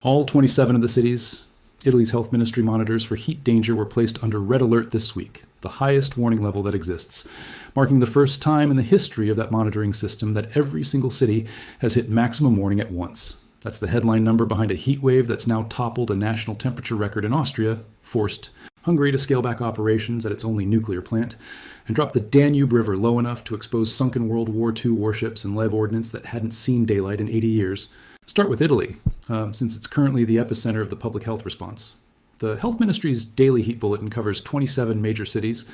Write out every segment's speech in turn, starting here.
All 27 of the cities Italy's health ministry monitors for heat danger were placed under red alert this week, the highest warning level that exists, marking the first time in the history of that monitoring system that every single city has hit maximum warning at once. That's the headline number behind a heat wave that's now toppled a national temperature record in Austria, forced Hungary to scale back operations at its only nuclear plant, and dropped the Danube River low enough to expose sunken World War II warships and lev ordnance that hadn't seen daylight in 80 years. Start with Italy, since it's currently the epicenter of the public health response. The Health Ministry's daily heat bulletin covers 27 major cities,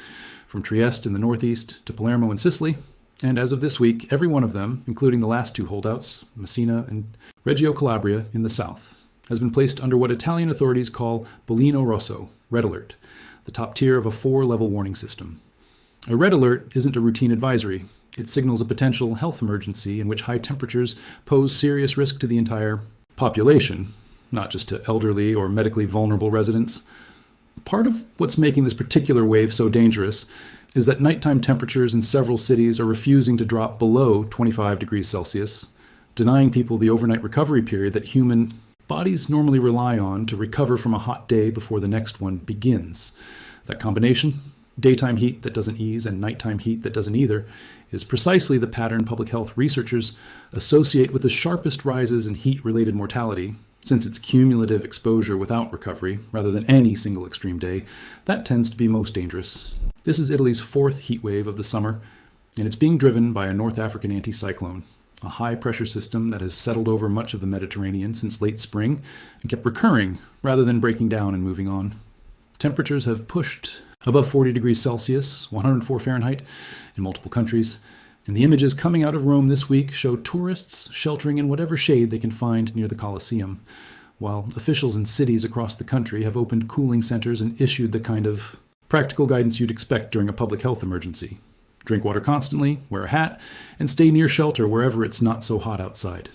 from Trieste in the northeast to Palermo in Sicily, and as of this week, every one of them, including the last two holdouts, Messina and Reggio Calabria in the south, has been placed under what Italian authorities call Bollino Rosso, red alert, the top tier of a 4-level warning system. A red alert isn't a routine advisory. It signals a potential health emergency in which high temperatures pose serious risk to the entire population, not just to elderly or medically vulnerable residents. Part of what's making this particular wave so dangerous is that nighttime temperatures in several cities are refusing to drop below 25 degrees Celsius, denying people the overnight recovery period that human bodies normally rely on to recover from a hot day before the next one begins. That combination, daytime heat that doesn't ease and nighttime heat that doesn't either, is precisely the pattern public health researchers associate with the sharpest rises in heat-related mortality. Since it's cumulative exposure without recovery, rather than any single extreme day, that tends to be most dangerous. This is Italy's 4th heat wave of the summer, and it's being driven by a North African anticyclone, a high-pressure system that has settled over much of the Mediterranean since late spring and kept recurring rather than breaking down and moving on. Temperatures have pushed above 40 degrees Celsius, 104 Fahrenheit, in multiple countries, and the images coming out of Rome this week show tourists sheltering in whatever shade they can find near the Colosseum, while officials in cities across the country have opened cooling centers and issued the kind of practical guidance you'd expect during a public health emergency. Drink water constantly, wear a hat, and stay near shelter wherever it's not so hot outside.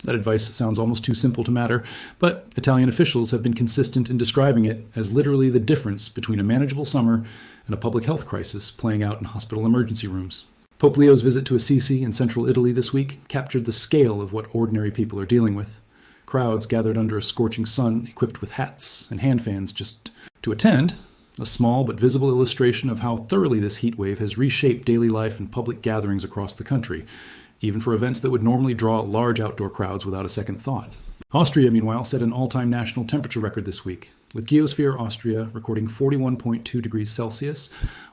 That advice sounds almost too simple to matter, but Italian officials have been consistent in describing it as literally the difference between a manageable summer and a public health crisis playing out in hospital emergency rooms. Pope Leo's visit to Assisi in central Italy this week captured the scale of what ordinary people are dealing with. Crowds gathered under a scorching sun, equipped with hats and hand fans just to attend, a small but visible illustration of how thoroughly this heat wave has reshaped daily life and public gatherings across the country, even for events that would normally draw large outdoor crowds without a second thought. Austria, meanwhile, set an all-time national temperature record this week, with Geosphere Austria recording 41.2 degrees Celsius,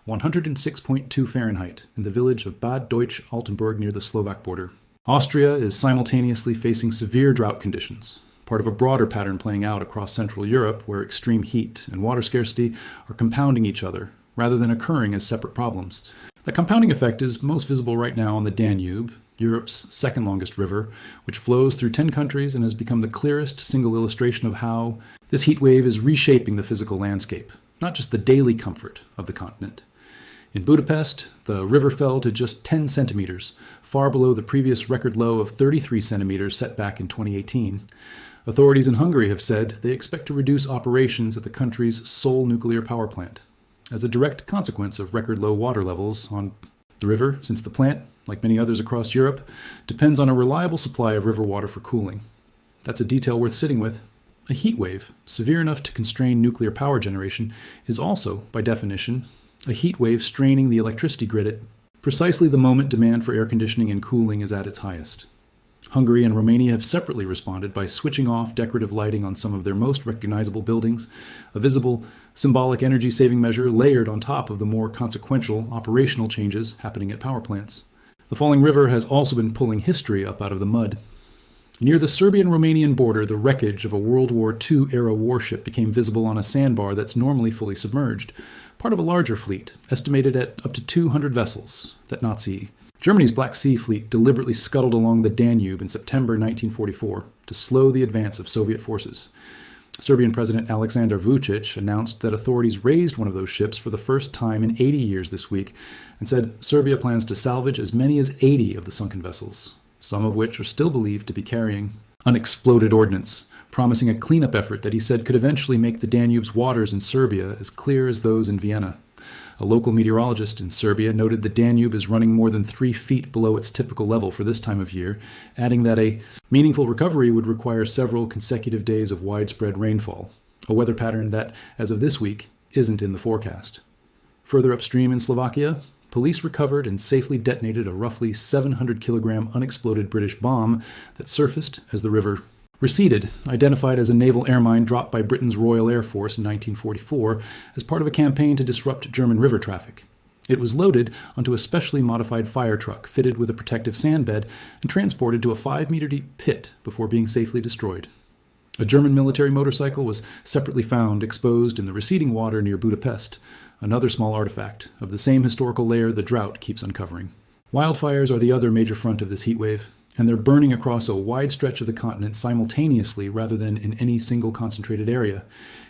106.2 Fahrenheit, in the village of Bad Deutsch-Altenburg near the Slovak border. Austria is simultaneously facing severe drought conditions, part of a broader pattern playing out across Central Europe where extreme heat and water scarcity are compounding each other, rather than occurring as separate problems. The compounding effect is most visible right now on the Danube, Europe's second longest river, which flows through 10 countries and has become the clearest single illustration of how this heat wave is reshaping the physical landscape, not just the daily comfort of the continent. In Budapest, the river fell to just 10 centimeters, far below the previous record low of 33 centimeters set back in 2018. Authorities in Hungary have said they expect to reduce operations at the country's sole nuclear power plant, as a direct consequence of record low water levels on the river, since the plant, like many others across Europe, depends on a reliable supply of river water for cooling. That's a detail worth sitting with. A heat wave, severe enough to constrain nuclear power generation, is also, by definition, a heat wave straining the electricity grid at precisely the moment demand for air conditioning and cooling is at its highest. Hungary and Romania have separately responded by switching off decorative lighting on some of their most recognizable buildings, a visible, symbolic energy-saving measure layered on top of the more consequential operational changes happening at power plants. The falling river has also been pulling history up out of the mud. Near the Serbian-Romanian border, the wreckage of a World War II-era warship became visible on a sandbar that's normally fully submerged, part of a larger fleet, estimated at up to 200 vessels, that Germany's Black Sea Fleet deliberately scuttled along the Danube in September 1944 to slow the advance of Soviet forces. Serbian President Aleksandar Vučić announced that authorities raised one of those ships for the first time in 80 years this week and said Serbia plans to salvage as many as 80 of the sunken vessels, some of which are still believed to be carrying unexploded ordnance, promising a cleanup effort that he said could eventually make the Danube's waters in Serbia as clear as those in Vienna. A local meteorologist in Serbia noted the Danube is running more than 3 feet below its typical level for this time of year, adding that a meaningful recovery would require several consecutive days of widespread rainfall, a weather pattern that, as of this week, isn't in the forecast. Further upstream in Slovakia, police recovered and safely detonated a roughly 700-kilogram unexploded British bomb that surfaced as the river receded, identified as a naval air mine dropped by Britain's Royal Air Force in 1944 as part of a campaign to disrupt German river traffic. It was loaded onto a specially modified fire truck fitted with a protective sandbed and transported to a 5-meter-deep pit before being safely destroyed. A German military motorcycle was separately found exposed in the receding water near Budapest, another small artifact of the same historical layer the Drought keeps uncovering. Wildfires are the other major front of this heatwave, and they're burning across a wide stretch of the continent simultaneously rather than in any single concentrated area.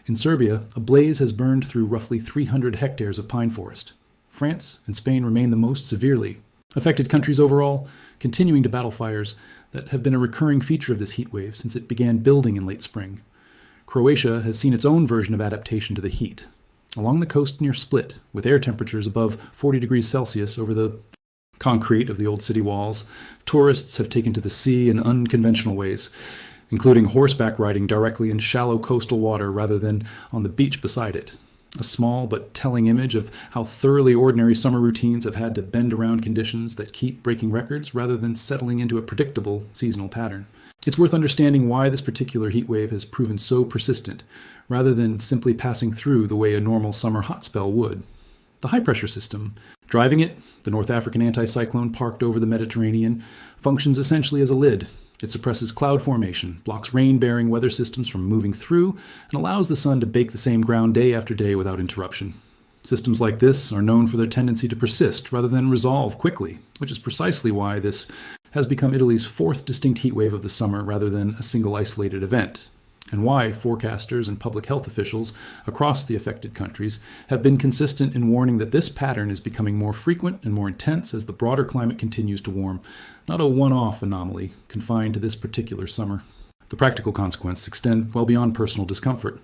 In Serbia, a blaze has burned through roughly 300 hectares of pine forest. France and Spain remain the most severely affected countries overall, continuing to battle fires that have been a recurring feature of this heatwave since it began building in late spring. Croatia has seen its own version of adaptation to the heat. Along the coast near Split, with air temperatures above 40 degrees Celsius over the concrete of the old city walls, tourists have taken to the sea in unconventional ways, including horseback riding directly in shallow coastal water rather than on the beach beside it. A small but telling image of how thoroughly ordinary summer routines have had to bend around conditions that keep breaking records rather than settling into a predictable seasonal pattern. It's worth understanding why this particular heat wave has proven so persistent, rather than simply passing through the way a normal summer hot spell would. The high-pressure system driving it, the North African anticyclone parked over the Mediterranean, functions essentially as a lid. It suppresses cloud formation, blocks rain-bearing weather systems from moving through, and allows the sun to bake the same ground day after day without interruption. Systems like this are known for their tendency to persist rather than resolve quickly, which is precisely why this has become Italy's 4th distinct heat wave of the summer rather than a single isolated event, and why forecasters and public health officials across the affected countries have been consistent in warning that this pattern is becoming more frequent and more intense as the broader climate continues to warm, not a one-off anomaly confined to this particular summer. The practical consequences extend well beyond personal discomfort.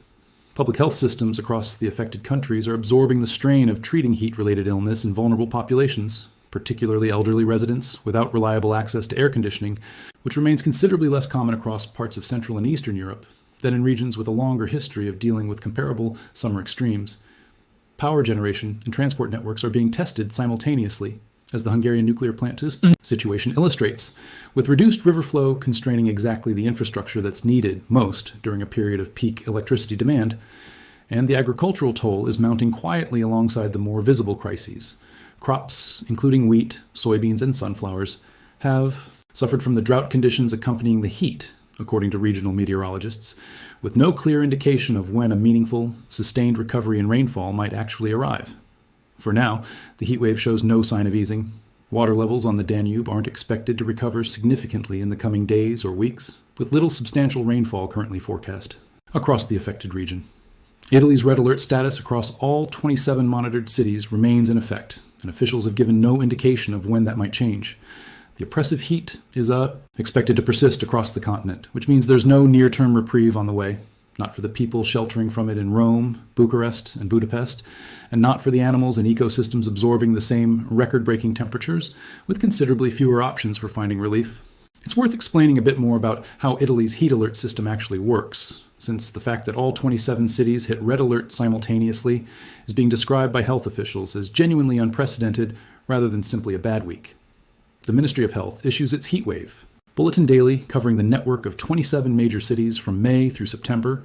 Public health systems across the affected countries are absorbing the strain of treating heat-related illness in vulnerable populations, particularly elderly residents without reliable access to air conditioning, which remains considerably less common across parts of Central and Eastern Europe than in regions with a longer history of dealing with comparable summer extremes. Power generation and transport networks are being tested simultaneously, as the Hungarian nuclear plant situation illustrates, with reduced river flow constraining exactly the infrastructure that's needed most during a period of peak electricity demand, and the agricultural toll is mounting quietly alongside the more visible crises. Crops, including wheat, soybeans, and sunflowers, have suffered from the drought conditions accompanying the heat, according to regional meteorologists, with no clear indication of when a meaningful, sustained recovery in rainfall might actually arrive. For now, the heatwave shows no sign of easing. Water levels on the Danube aren't expected to recover significantly in the coming days or weeks, with little substantial rainfall currently forecast across the affected region. Italy's red alert status across all 27 monitored cities remains in effect, and officials have given no indication of when that might change. The oppressive heat is expected to persist across the continent, which means there's no near-term reprieve on the way, not for the people sheltering from it in Rome, Bucharest, and Budapest, and not for the animals and ecosystems absorbing the same record-breaking temperatures, with considerably fewer options for finding relief. It's worth explaining a bit more about how Italy's heat alert system actually works, since the fact that all 27 cities hit red alert simultaneously is being described by health officials as genuinely unprecedented rather than simply a bad week. The Ministry of Health issues its heat wave bulletin daily, covering the network of 27 major cities from May through September,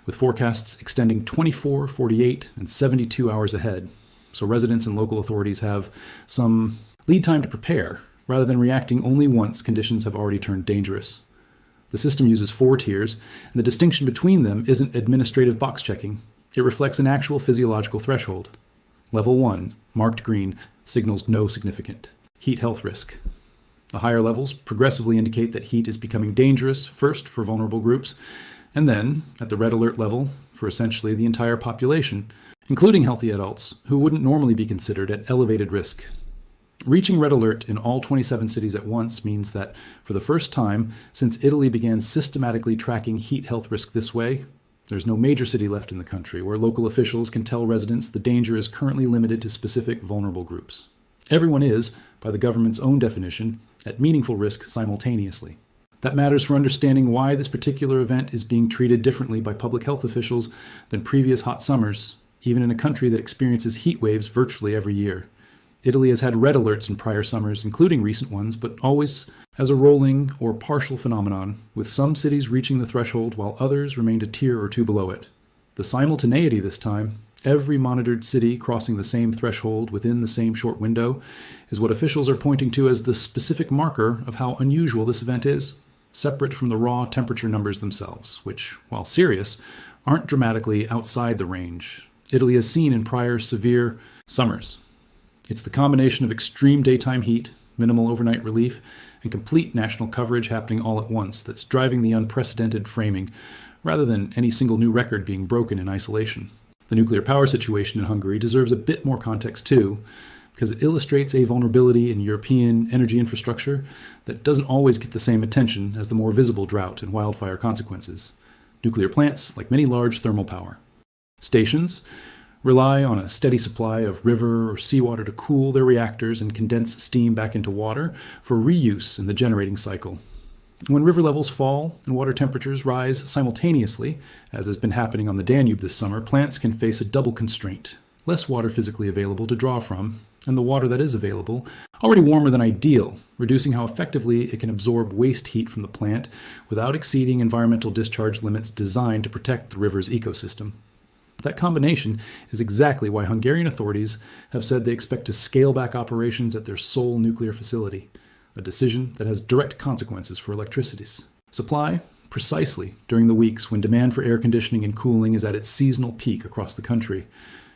with forecasts extending 24, 48, and 72 hours ahead. So residents and local authorities have some lead time to prepare, rather than reacting only once conditions have already turned dangerous. The system uses 4 tiers, and the distinction between them isn't administrative box checking. It reflects an actual physiological threshold. Level 1, marked green, signals no significant heat health risk. The higher levels progressively indicate that heat is becoming dangerous, first for vulnerable groups, and then, at the red alert level, for essentially the entire population, including healthy adults who wouldn't normally be considered at elevated risk. Reaching red alert in all 27 cities at once means that, for the first time since Italy began systematically tracking heat health risk this way, There's no major city left in the country where local officials can tell residents the danger is currently limited to specific vulnerable groups. Everyone is, by the government's own definition, at meaningful risk simultaneously. That matters for understanding why this particular event is being treated differently by public health officials than previous hot summers, even in a country that experiences heat waves virtually every year. Italy has had red alerts in prior summers, including recent ones, but always as a rolling or partial phenomenon, with some cities reaching the threshold while others remained a tier or two below it. The simultaneity this time, every monitored city crossing the same threshold within the same short window, is what officials are pointing to as the specific marker of how unusual this event is, separate from the raw temperature numbers themselves, which, while serious, aren't dramatically outside the range Italy has seen in prior severe summers. It's the combination of extreme daytime heat, minimal overnight relief, and complete national coverage happening all at once that's driving the unprecedented framing, rather than any single new record being broken in isolation. The nuclear power situation in Hungary deserves a bit more context too, because it illustrates a vulnerability in European energy infrastructure that doesn't always get the same attention as the more visible drought and wildfire consequences. Nuclear plants, like many large thermal power stations, rely on a steady supply of river or seawater to cool their reactors and condense steam back into water for reuse in the generating cycle. When river levels fall and water temperatures rise simultaneously, as has been happening on the Danube this summer, plants can face a double constraint: less water physically available to draw from, and the water that is available already warmer than ideal, reducing how effectively it can absorb waste heat from the plant without exceeding environmental discharge limits designed to protect the river's ecosystem. That combination is exactly why Hungarian authorities have said they expect to scale back operations at their sole nuclear facility, a decision that has direct consequences for electricity supply, precisely during the weeks when demand for air conditioning and cooling is at its seasonal peak across the country.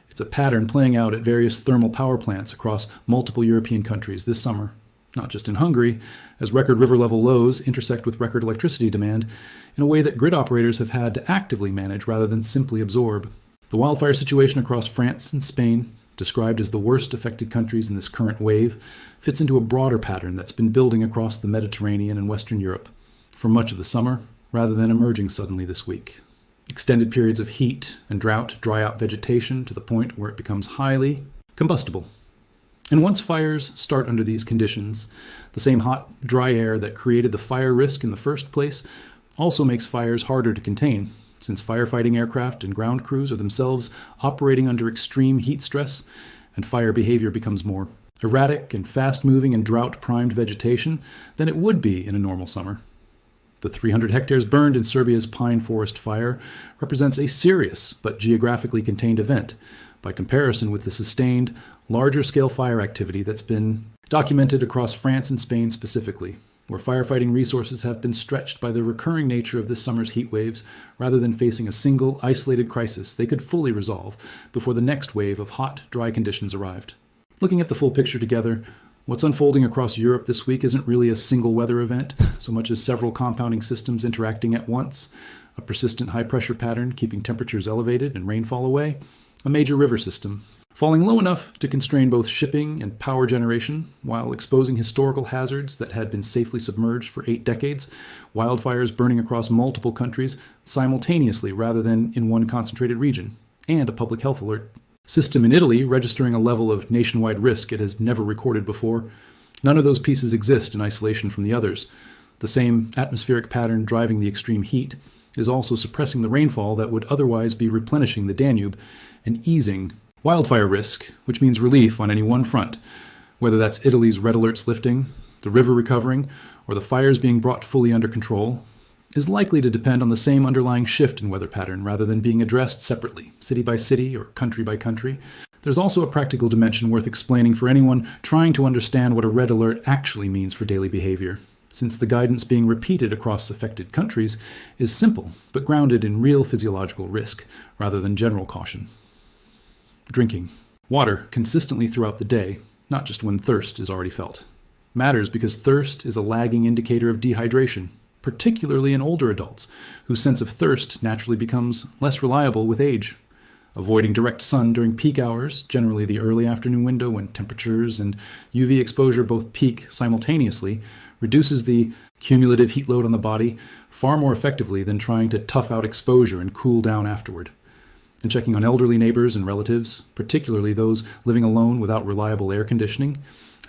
It's a pattern playing out at various thermal power plants across multiple European countries this summer, not just in Hungary, as record river level lows intersect with record electricity demand in a way that grid operators have had to actively manage rather than simply absorb. The wildfire situation across France and Spain, described as the worst affected countries in this current wave, fits into a broader pattern that's been building across the Mediterranean and Western Europe for much of the summer, rather than emerging suddenly this week. Extended periods of heat and drought dry out vegetation to the point where it becomes highly combustible. And once fires start under these conditions, the same hot, dry air that created the fire risk in the first place also makes fires harder to contain, since firefighting aircraft and ground crews are themselves operating under extreme heat stress, and fire behavior becomes more erratic and fast-moving in drought-primed vegetation than it would be in a normal summer. The 300 hectares burned in Serbia's pine forest fire represents a serious but geographically contained event, by comparison with the sustained, larger-scale fire activity that's been documented across France and Spain specifically, where firefighting resources have been stretched by the recurring nature of this summer's heat waves rather than facing a single, isolated crisis they could fully resolve before the next wave of hot, dry conditions arrived. Looking at the full picture together, what's unfolding across Europe this week isn't really a single weather event, so much as several compounding systems interacting at once: a persistent high-pressure pattern keeping temperatures elevated and rainfall away, a major river system falling low enough to constrain both shipping and power generation while exposing historical hazards that had been safely submerged for 8 decades, wildfires burning across multiple countries simultaneously rather than in one concentrated region, and a public health alert system in Italy registering a level of nationwide risk it has never recorded before. None of those pieces exist in isolation from the others. The same atmospheric pattern driving the extreme heat is also suppressing the rainfall that would otherwise be replenishing the Danube and easing wildfire risk, which means relief on any one front, whether that's Italy's red alerts lifting, the river recovering, or the fires being brought fully under control, is likely to depend on the same underlying shift in weather pattern rather than being addressed separately, city by city or country by country. There's also a practical dimension worth explaining for anyone trying to understand what a red alert actually means for daily behavior, since the guidance being repeated across affected countries is simple but grounded in real physiological risk rather than general caution. Drinking water consistently throughout the day, not just when thirst is already felt, matters because thirst is a lagging indicator of dehydration, particularly in older adults, whose sense of thirst naturally becomes less reliable with age. Avoiding direct sun during peak hours, generally the early afternoon window when temperatures and UV exposure both peak simultaneously, reduces the cumulative heat load on the body far more effectively than trying to tough out exposure and cool down afterward. And checking on elderly neighbors and relatives, particularly those living alone without reliable air conditioning,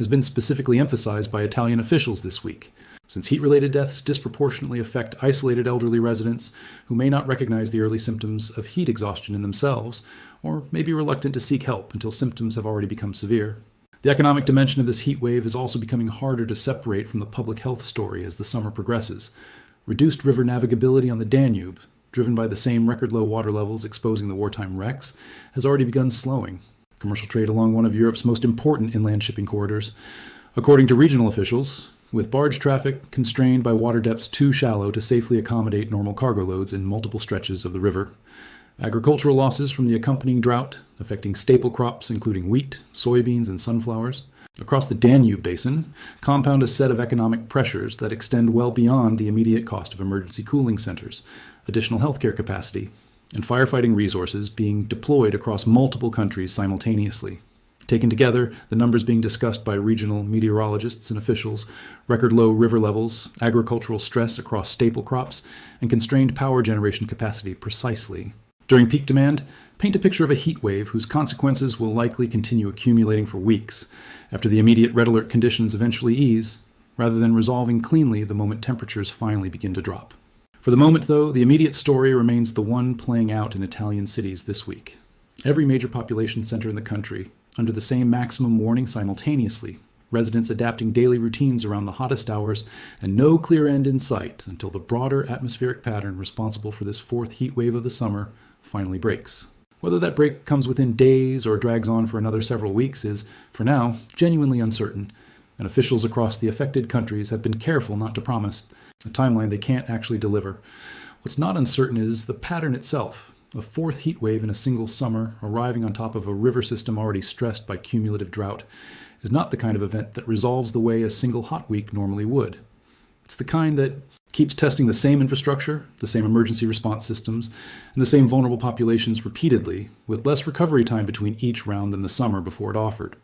has been specifically emphasized by Italian officials this week, since heat-related deaths disproportionately affect isolated elderly residents who may not recognize the early symptoms of heat exhaustion in themselves, or may be reluctant to seek help until symptoms have already become severe. The economic dimension of this heat wave is also becoming harder to separate from the public health story as the summer progresses. Reduced river navigability on the Danube, driven by the same record-low water levels exposing the wartime wrecks, has already begun slowing commercial trade along one of Europe's most important inland shipping corridors. According to regional officials, with barge traffic constrained by water depths too shallow to safely accommodate normal cargo loads in multiple stretches of the river, agricultural losses from the accompanying drought, affecting staple crops including wheat, soybeans, and sunflowers, across the Danube basin, compound a set of economic pressures that extend well beyond the immediate cost of emergency cooling centers, additional healthcare capacity, and firefighting resources being deployed across multiple countries simultaneously. Taken together, the numbers being discussed by regional meteorologists and officials, record low river levels, agricultural stress across staple crops, and constrained power generation capacity precisely. During peak demand, paint a picture of a heat wave whose consequences will likely continue accumulating for weeks, after the immediate red alert conditions eventually ease, rather than resolving cleanly the moment temperatures finally begin to drop. For the moment, though, the immediate story remains the one playing out in Italian cities this week. Every major population center in the country, under the same maximum warning simultaneously, residents adapting daily routines around the hottest hours, and no clear end in sight until the broader atmospheric pattern responsible for this fourth heat wave of the summer finally breaks. Whether that break comes within days or drags on for another several weeks is, for now, genuinely uncertain, and officials across the affected countries have been careful not to promise a timeline they can't actually deliver. What's not uncertain is the pattern itself. A fourth heat wave in a single summer, arriving on top of a river system already stressed by cumulative drought, is not the kind of event that resolves the way a single hot week normally would. It's the kind that keeps testing the same infrastructure, the same emergency response systems, and the same vulnerable populations repeatedly, with less recovery time between each round than the summer before it offered.